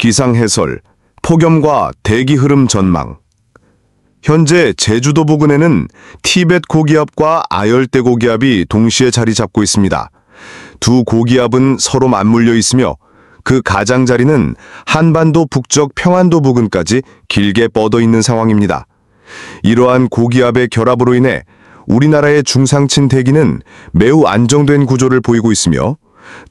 기상 해설, 폭염과 대기 흐름 전망. 현재 제주도 부근에는 티벳 고기압과 아열대 고기압이 동시에 자리 잡고 있습니다. 두 고기압은 서로 맞물려 있으며 그 가장자리는 한반도 북쪽 평안도 부근까지 길게 뻗어 있는 상황입니다. 이러한 고기압의 결합으로 인해 우리나라의 중상층 대기는 매우 안정된 구조를 보이고 있으며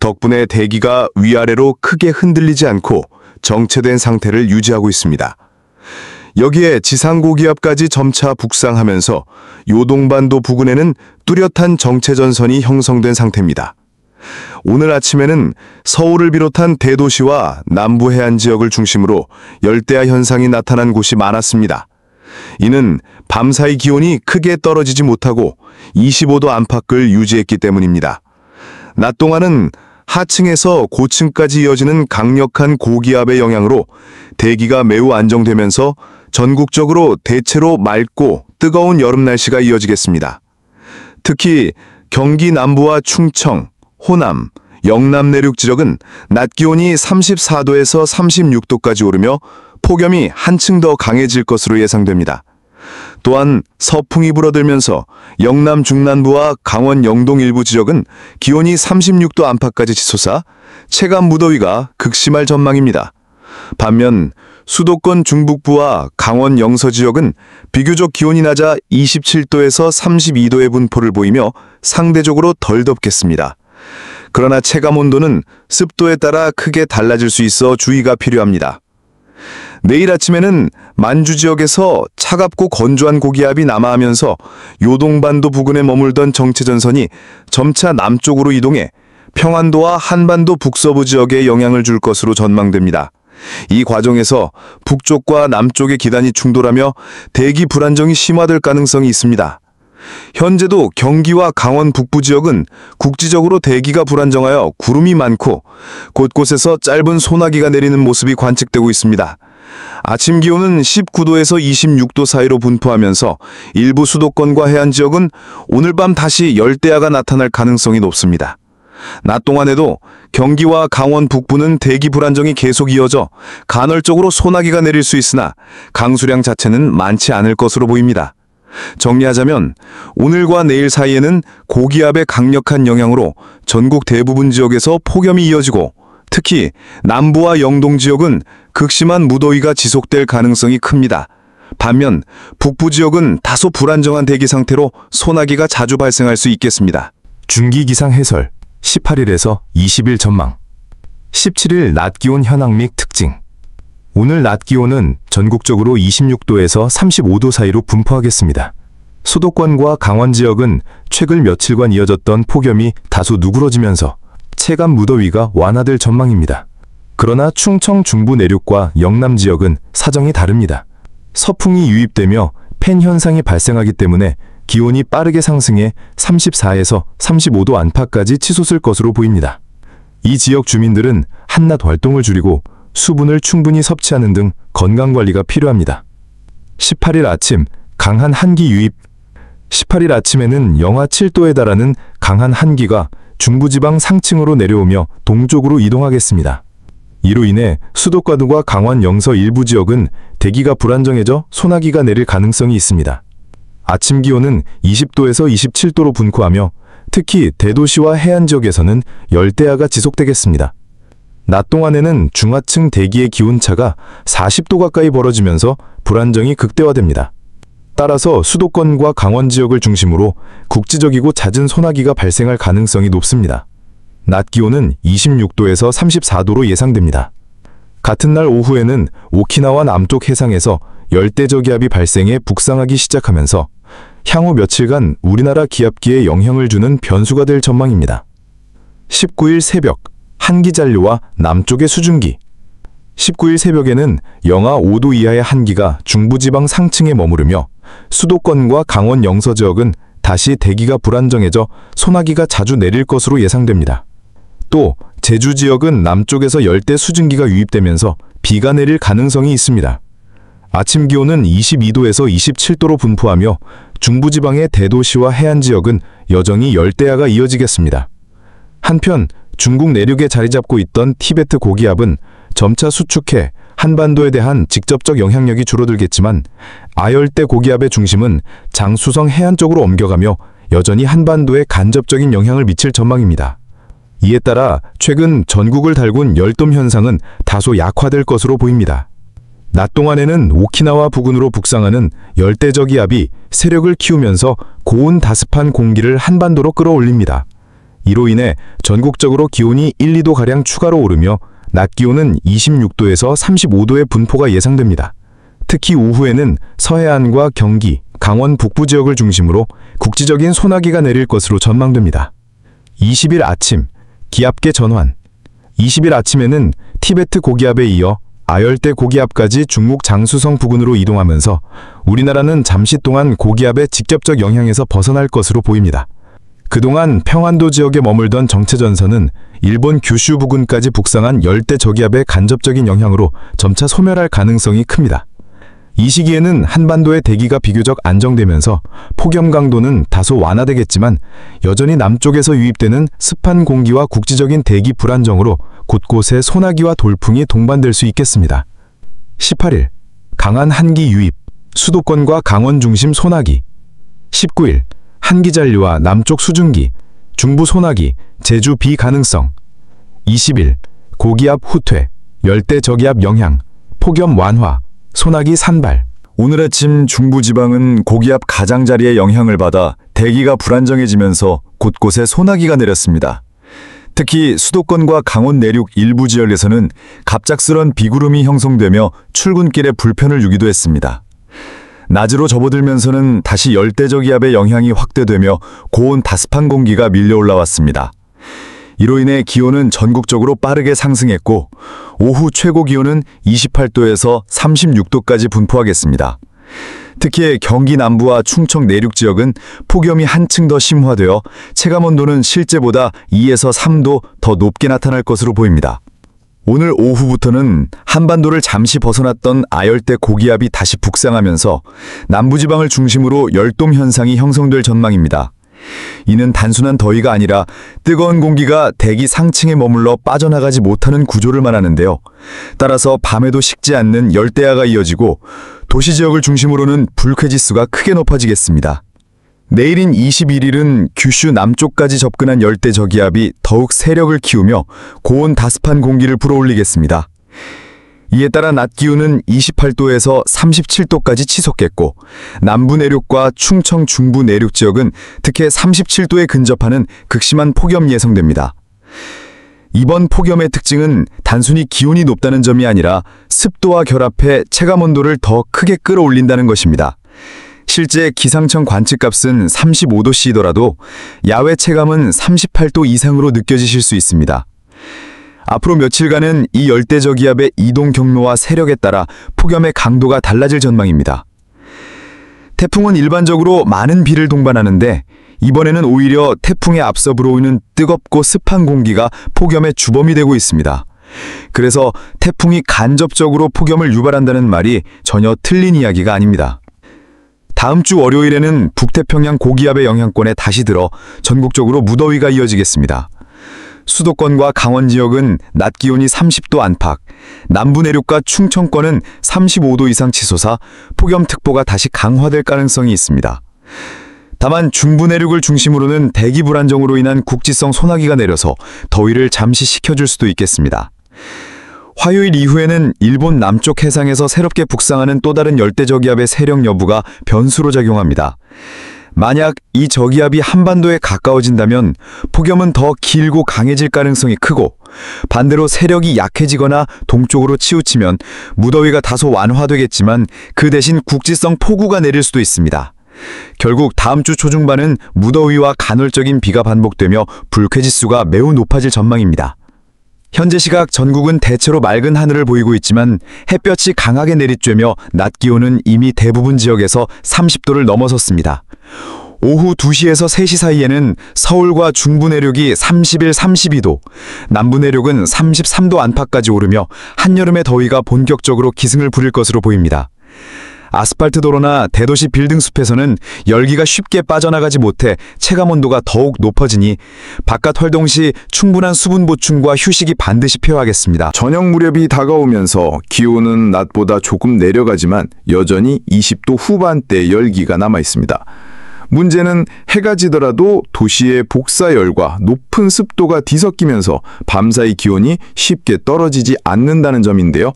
덕분에 대기가 위아래로 크게 흔들리지 않고 정체된 상태를 유지하고 있습니다. 여기에 지상고기압까지 점차 북상하면서 요동반도 부근에는 뚜렷한 정체전선이 형성된 상태입니다. 오늘 아침에는 서울을 비롯한 대도시와 남부 해안 지역을 중심으로 열대야 현상이 나타난 곳이 많았습니다. 이는 밤사이 기온이 크게 떨어지지 못하고 25도 안팎을 유지했기 때문입니다. 낮 동안은 하층에서 고층까지 이어지는 강력한 고기압의 영향으로 대기가 매우 안정되면서 전국적으로 대체로 맑고 뜨거운 여름 날씨가 이어지겠습니다. 특히 경기 남부와 충청, 호남, 영남 내륙 지역은 낮 기온이 34도에서 36도까지 오르며 폭염이 한층 더 강해질 것으로 예상됩니다. 또한 서풍이 불어들면서 영남 중남부와 강원 영동 일부 지역은 기온이 36도 안팎까지 치솟아 체감 무더위가 극심할 전망입니다. 반면 수도권 중북부와 강원 영서 지역은 비교적 기온이 낮아 27도에서 32도의 분포를 보이며 상대적으로 덜 덥겠습니다. 그러나 체감 온도는 습도에 따라 크게 달라질 수 있어 주의가 필요합니다. 내일 아침에는 만주 지역에서 차갑고 건조한 고기압이 남하하면서 요동반도 부근에 머물던 정체전선이 점차 남쪽으로 이동해 평안도와 한반도 북서부 지역에 영향을 줄 것으로 전망됩니다. 이 과정에서 북쪽과 남쪽의 기단이 충돌하며 대기 불안정이 심화될 가능성이 있습니다. 현재도 경기와 강원 북부 지역은 국지적으로 대기가 불안정하여 구름이 많고 곳곳에서 짧은 소나기가 내리는 모습이 관측되고 있습니다. 아침 기온은 19도에서 26도 사이로 분포하면서 일부 수도권과 해안 지역은 오늘 밤 다시 열대야가 나타날 가능성이 높습니다. 낮 동안에도 경기와 강원 북부는 대기 불안정이 계속 이어져 간헐적으로 소나기가 내릴 수 있으나 강수량 자체는 많지 않을 것으로 보입니다. 정리하자면 오늘과 내일 사이에는 고기압의 강력한 영향으로 전국 대부분 지역에서 폭염이 이어지고 특히 남부와 영동 지역은 극심한 무더위가 지속될 가능성이 큽니다. 반면 북부 지역은 다소 불안정한 대기 상태로 소나기가 자주 발생할 수 있겠습니다. 중기기상 해설 18일에서 20일 전망 17일 낮 기온 현황 및 특징. 오늘 낮 기온은 전국적으로 26도에서 35도 사이로 분포하겠습니다. 수도권과 강원 지역은 최근 며칠간 이어졌던 폭염이 다소 누그러지면서 체감 무더위가 완화될 전망입니다. 그러나 충청 중부 내륙과 영남 지역은 사정이 다릅니다. 서풍이 유입되며 팬 현상이 발생하기 때문에 기온이 빠르게 상승해 34에서 35도 안팎까지 치솟을 것으로 보입니다. 이 지역 주민들은 한낮 활동을 줄이고 수분을 충분히 섭취하는 등 건강관리가 필요합니다. 18일 아침 강한 한기 유입. 18일 아침에는 영하 7도에 달하는 강한 한기가 중부지방 상층으로 내려오며 동쪽으로 이동하겠습니다. 이로 인해 수도권과 강원 영서 일부 지역은 대기가 불안정해져 소나기가 내릴 가능성이 있습니다. 아침 기온은 20도에서 27도로 분포하며 특히 대도시와 해안 지역에서는 열대야가 지속되겠습니다. 낮 동안에는 중하층 대기의 기온차가 40도 가까이 벌어지면서 불안정이 극대화됩니다. 따라서 수도권과 강원 지역을 중심으로 국지적이고 잦은 소나기가 발생할 가능성이 높습니다. 낮 기온은 26도에서 34도로 예상됩니다. 같은 날 오후에는 오키나와 남쪽 해상에서 열대저기압이 발생해 북상하기 시작하면서 향후 며칠간 우리나라 기압기에 영향을 주는 변수가 될 전망입니다. 19일 새벽 한기 잔류와 남쪽의 수증기. 19일 새벽에는 영하 5도 이하의 한기가 중부지방 상층에 머무르며 수도권과 강원 영서 지역은 다시 대기가 불안정해져 소나기가 자주 내릴 것으로 예상됩니다. 또 제주 지역은 남쪽에서 열대 수증기가 유입되면서 비가 내릴 가능성이 있습니다. 아침 기온은 22도에서 27도로 분포하며 중부지방의 대도시와 해안 지역은 여전히 열대야가 이어지겠습니다. 한편 중국 내륙에 자리 잡고 있던 티베트 고기압은 점차 수축해 한반도에 대한 직접적 영향력이 줄어들겠지만 아열대 고기압의 중심은 장수성 해안 쪽으로 옮겨가며 여전히 한반도에 간접적인 영향을 미칠 전망입니다. 이에 따라 최근 전국을 달군 열돔 현상은 다소 약화될 것으로 보입니다. 낮 동안에는 오키나와 부근으로 북상하는 열대저기압이 세력을 키우면서 고온 다습한 공기를 한반도로 끌어올립니다. 이로 인해 전국적으로 기온이 1, 2도가량 추가로 오르며 낮 기온은 26도에서 35도의 분포가 예상됩니다. 특히 오후에는 서해안과 경기, 강원 북부 지역을 중심으로 국지적인 소나기가 내릴 것으로 전망됩니다. 20일 아침, 기압계 전환. 20일 아침에는 티베트 고기압에 이어 아열대 고기압까지 중국 장수성 부근으로 이동하면서 우리나라는 잠시 동안 고기압의 직접적 영향에서 벗어날 것으로 보입니다. 그동안 평안도 지역에 머물던 정체전선은 일본 규슈 부근까지 북상한 열대 저기압의 간접적인 영향으로 점차 소멸할 가능성이 큽니다. 이 시기에는 한반도의 대기가 비교적 안정되면서 폭염 강도는 다소 완화되겠지만 여전히 남쪽에서 유입되는 습한 공기와 국지적인 대기 불안정으로 곳곳에 소나기와 돌풍이 동반될 수 있겠습니다. 18일, 강한 한기 유입, 수도권과 강원 중심 소나기. 19일, 한기 잔류와 남쪽 수증기, 중부 소나기, 제주 비 가능성. 20일, 고기압 후퇴, 열대 저기압 영향, 폭염 완화, 소나기 산발. 오늘 아침 중부지방은 고기압 가장자리의 영향을 받아 대기가 불안정해지면서 곳곳에 소나기가 내렸습니다. 특히 수도권과 강원 내륙 일부 지역에서는 갑작스런 비구름이 형성되며 출근길에 불편을 주기도 했습니다. 낮으로 접어들면서는 다시 열대저기압의 영향이 확대되며 고온 다습한 공기가 밀려 올라왔습니다. 이로 인해 기온은 전국적으로 빠르게 상승했고 오후 최고 기온은 28도에서 36도까지 분포하겠습니다. 특히 경기 남부와 충청 내륙 지역은 폭염이 한층 더 심화되어 체감온도는 실제보다 2에서 3도 더 높게 나타날 것으로 보입니다. 오늘 오후부터는 한반도를 잠시 벗어났던 아열대 고기압이 다시 북상하면서 남부지방을 중심으로 열돔 현상이 형성될 전망입니다. 이는 단순한 더위가 아니라 뜨거운 공기가 대기 상층에 머물러 빠져나가지 못하는 구조를 말하는데요. 따라서 밤에도 식지 않는 열대야가 이어지고 도시 지역을 중심으로는 불쾌지수가 크게 높아지겠습니다. 내일인 21일은 규슈 남쪽까지 접근한 열대저기압이 더욱 세력을 키우며 고온 다습한 공기를 불어올리겠습니다. 이에 따라 낮 기온은 28도에서 37도까지 치솟겠고 남부 내륙과 충청 중부 내륙 지역은 특히 37도에 근접하는 극심한 폭염이 예상됩니다. 이번 폭염의 특징은 단순히 기온이 높다는 점이 아니라 습도와 결합해 체감온도를 더 크게 끌어올린다는 것입니다. 실제 기상청 관측값은 35도씨더라도 야외 체감은 38도 이상으로 느껴지실 수 있습니다. 앞으로 며칠간은 이 열대저기압의 이동 경로와 세력에 따라 폭염의 강도가 달라질 전망입니다. 태풍은 일반적으로 많은 비를 동반하는데 이번에는 오히려 태풍에 앞서 불어오는 뜨겁고 습한 공기가 폭염의 주범이 되고 있습니다. 그래서 태풍이 간접적으로 폭염을 유발한다는 말이 전혀 틀린 이야기가 아닙니다. 다음 주 월요일에는 북태평양 고기압의 영향권에 다시 들어 전국적으로 무더위가 이어지겠습니다. 수도권과 강원 지역은 낮 기온이 30도 안팎, 남부 내륙과 충청권은 35도 이상 치솟아 폭염특보가 다시 강화될 가능성이 있습니다. 다만 중부 내륙을 중심으로는 대기 불안정으로 인한 국지성 소나기가 내려서 더위를 잠시 식혀줄 수도 있겠습니다. 화요일 이후에는 일본 남쪽 해상에서 새롭게 북상하는 또 다른 열대저기압의 세력 여부가 변수로 작용합니다. 만약 이 저기압이 한반도에 가까워진다면 폭염은 더 길고 강해질 가능성이 크고 반대로 세력이 약해지거나 동쪽으로 치우치면 무더위가 다소 완화되겠지만 그 대신 국지성 폭우가 내릴 수도 있습니다. 결국 다음 주 초중반은 무더위와 간헐적인 비가 반복되며 불쾌지수가 매우 높아질 전망입니다. 현재 시각 전국은 대체로 맑은 하늘을 보이고 있지만 햇볕이 강하게 내리쬐며 낮 기온은 이미 대부분 지역에서 30도를 넘어섰습니다. 오후 2시에서 3시 사이에는 서울과 중부 내륙이 31, 32도, 남부 내륙은 33도 안팎까지 오르며 한여름의 더위가 본격적으로 기승을 부릴 것으로 보입니다. 아스팔트 도로나 대도시 빌딩 숲에서는 열기가 쉽게 빠져나가지 못해 체감 온도가 더욱 높아지니 바깥 활동 시 충분한 수분 보충과 휴식이 반드시 필요하겠습니다. 저녁 무렵이 다가오면서 기온은 낮보다 조금 내려가지만 여전히 20도 후반대 열기가 남아 있습니다. 문제는 해가 지더라도 도시의 복사열과 높은 습도가 뒤섞이면서 밤사이 기온이 쉽게 떨어지지 않는다는 점인데요.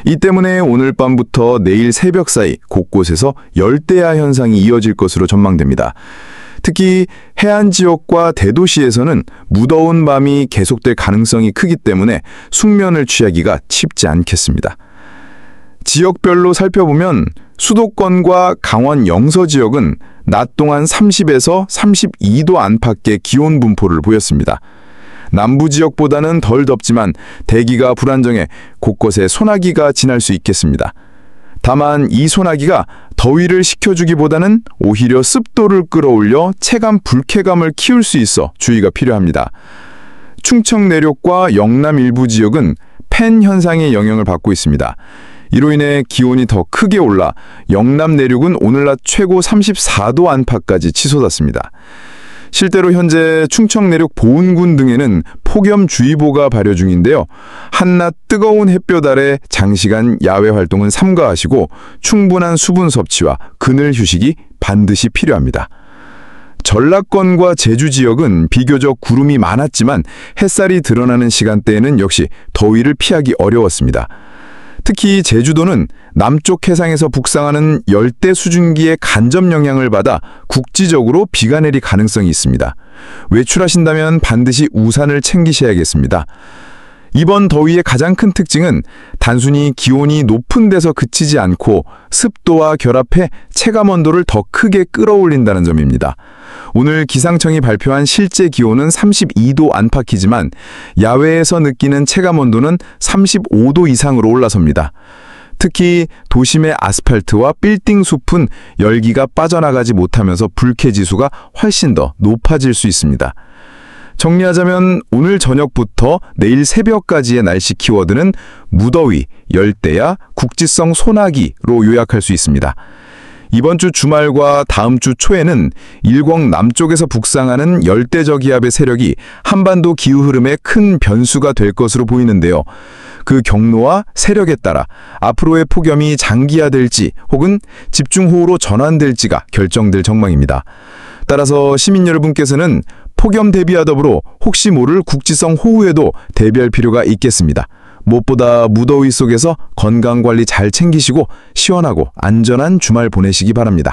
이 때문에 오늘 밤부터 내일 새벽 사이 곳곳에서 열대야 현상이 이어질 것으로 전망됩니다. 특히 해안 지역과 대도시에서는 무더운 밤이 계속될 가능성이 크기 때문에 숙면을 취하기가 쉽지 않겠습니다. 지역별로 살펴보면 수도권과 강원 영서 지역은 낮 동안 30에서 32도 안팎의 기온 분포를 보였습니다. 남부 지역보다는 덜 덥지만 대기가 불안정해 곳곳에 소나기가 지날 수 있겠습니다. 다만 이 소나기가 더위를 식혀주기보다는 오히려 습도를 끌어올려 체감 불쾌감을 키울 수 있어 주의가 필요합니다. 충청 내륙과 영남 일부 지역은 팬 현상의 영향을 받고 있습니다. 이로 인해 기온이 더 크게 올라 영남 내륙은 오늘 낮 최고 34도 안팎까지 치솟았습니다. 실제로 현재 충청 내륙 보은군 등에는 폭염주의보가 발효 중인데요. 한낮 뜨거운 햇볕 아래 장시간 야외 활동은 삼가하시고 충분한 수분 섭취와 그늘 휴식이 반드시 필요합니다. 전라권과 제주 지역은 비교적 구름이 많았지만 햇살이 드러나는 시간대에는 역시 더위를 피하기 어려웠습니다. 특히 제주도는 남쪽 해상에서 북상하는 열대 수증기의 간접 영향을 받아 국지적으로 비가 내릴 가능성이 있습니다. 외출하신다면 반드시 우산을 챙기셔야겠습니다. 이번 더위의 가장 큰 특징은 단순히 기온이 높은 데서 그치지 않고 습도와 결합해 체감 온도를 더 크게 끌어올린다는 점입니다. 오늘 기상청이 발표한 실제 기온은 32도 안팎이지만 야외에서 느끼는 체감 온도는 35도 이상으로 올라섭니다. 특히 도심의 아스팔트와 빌딩 숲은 열기가 빠져나가지 못하면서 불쾌지수가 훨씬 더 높아질 수 있습니다. 정리하자면 오늘 저녁부터 내일 새벽까지의 날씨 키워드는 무더위, 열대야, 국지성 소나기로 요약할 수 있습니다. 이번 주 주말과 다음 주 초에는 일광 남쪽에서 북상하는 열대저기압의 세력이 한반도 기후 흐름에 큰 변수가 될 것으로 보이는데요. 그 경로와 세력에 따라 앞으로의 폭염이 장기화될지 혹은 집중호우로 전환될지가 결정될 전망입니다. 따라서 시민 여러분께서는 폭염 대비와 더불어 혹시 모를 국지성 호우에도 대비할 필요가 있겠습니다. 무엇보다 무더위 속에서 건강관리 잘 챙기시고 시원하고 안전한 주말 보내시기 바랍니다.